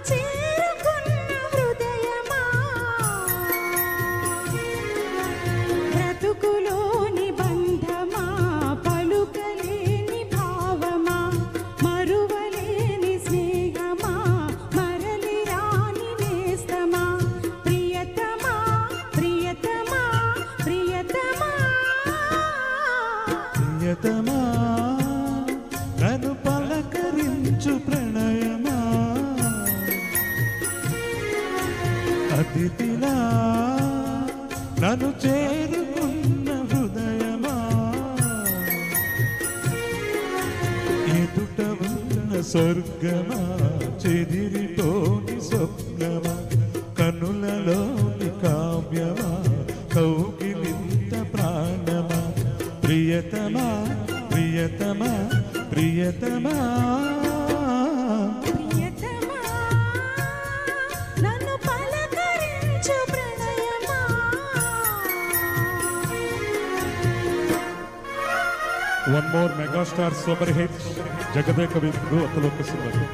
చేరుకున్న హృదయమా బ్రతుకులోని బంధమా పలుకలేని భావమా మరువలేని స్నేహమా మరలి రాని నేస్తమా ప్రియతమా ప్రియతమా ప్రియతమా ప్రియతమా నన్ను పలకరించు ప్రణయమా అతిథిలా నన్ను చేరుకున్న హృదయమా ఎదుట ఉన్న స్వర్గమా చెదిరిపోని స్వప్నమా కనులలోని కావ్యమా కౌగిలింత ప్రాణమా ప్రియతమా ప్రియతమా ప్రియతమా ప్రియతమా నన్ను పలకరించు ప్రణయమా One more megastar super hit, Jagade Kavindu Ataloka Sundari.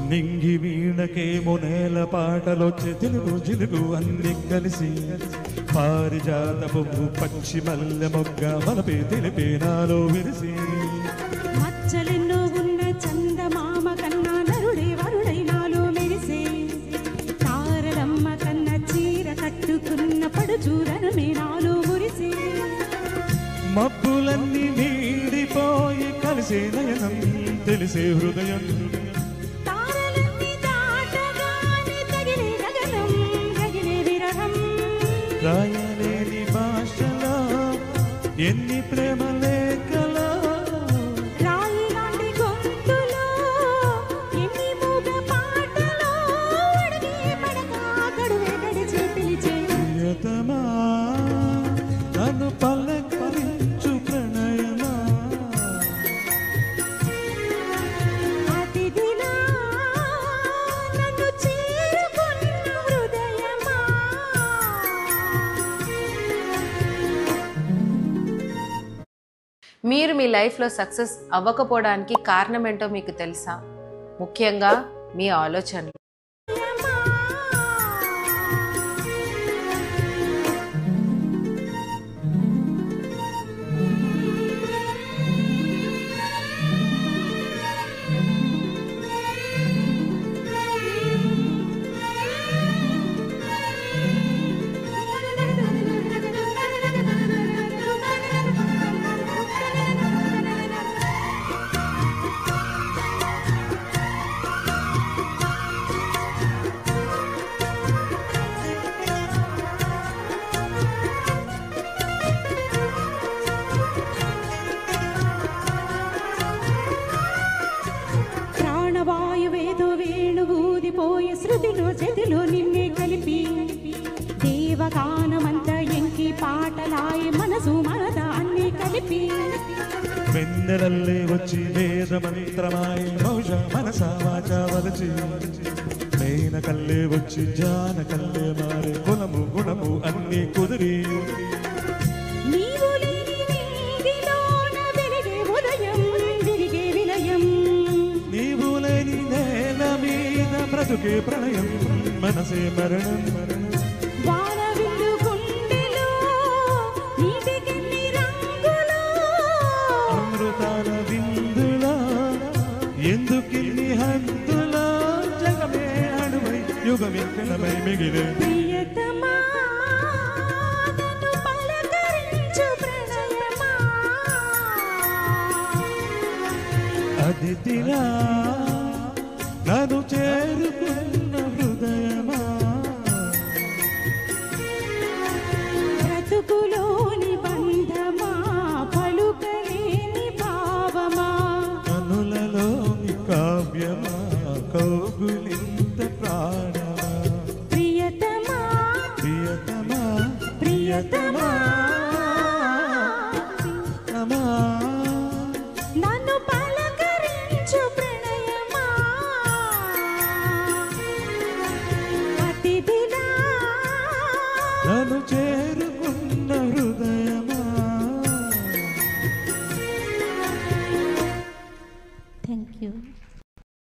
నింగి వీణకేమో నేల పాటలొచ్చే తెలుగు జిలుగు అన్ని కలిసి పారిజాత పువ్వు పచ్చి మల్లె మొగ్గ మలపే తెలిపే నాలో విరిసి మచ్చలెన్నో ఉన్న చందమామ కన్నా నరుడే వరుడై నాలో మెరిసే తారలమ్మ కన్న చీర కట్టుకున్న పడుచూరనమే నాలో మురిసే మబ్బులన్నీ నీడిపోయి కలిసే నయనం తెలిసే హృదయం రాయలేని భాషలో ఎన్ని ప్రేమ లేఖలో రాయిలాంటి గొంతులో ఎన్ని మూగ పాటలో అడిగే పడక గడువే గడిచే పిలిచే ప్రియతమా నన్ను పలకరించు ప్రణయమా అతిథిలా నన్ను చేరుకున్న హృదయమా మీరు మీ లైఫ్లో సక్సెస్ అవ్వకపోవడానికి కారణం ఏంటో మీకు తెలుసా? ముఖ్యంగా మీ ఆలోచనలు. ప్రాణవాయువేదో వేణువూదిపోయే శృతిలో చెదిలో నిన్నే కలిపి దేవగానమంతా ఎంకి పాటలాయి మనసు మనద అన్ని కలిపి వెన్నెలల్లే వచ్చి వేద మంత్రమాయి మౌష మనస వాచ వలచి మేన కల్లే వచ్చి జాన కల్లే మారే కులము గుణము అన్ని కుదిరి నీవు లేని నీటిలోన వెలిగే ఉదయం విరిగే విలయం నీవు లేని నేల మీద బ్రతుకే ప్రళయం మనసే మరణం వానవిల్లు గుండెలో నీటికెన్ని రంగులో అమృతాల విందులా ఎందుకిన్ని హద్దులా జగమే అణువై యుగమెక్కడమై మిగిలే ప్రియతమా నన్ను పలకరించు ప్రణయమా అతిథిలా నన్ను చేరుకున్న హృదయమా బ్రతుకులోని బంధమా పలుకలేని భావమా కనులలోని కావ్యమా కౌగులింత ప్రాణమా ప్రియతమా ప్రియతమా ప్రియతమా థ్యాంక్ యూ.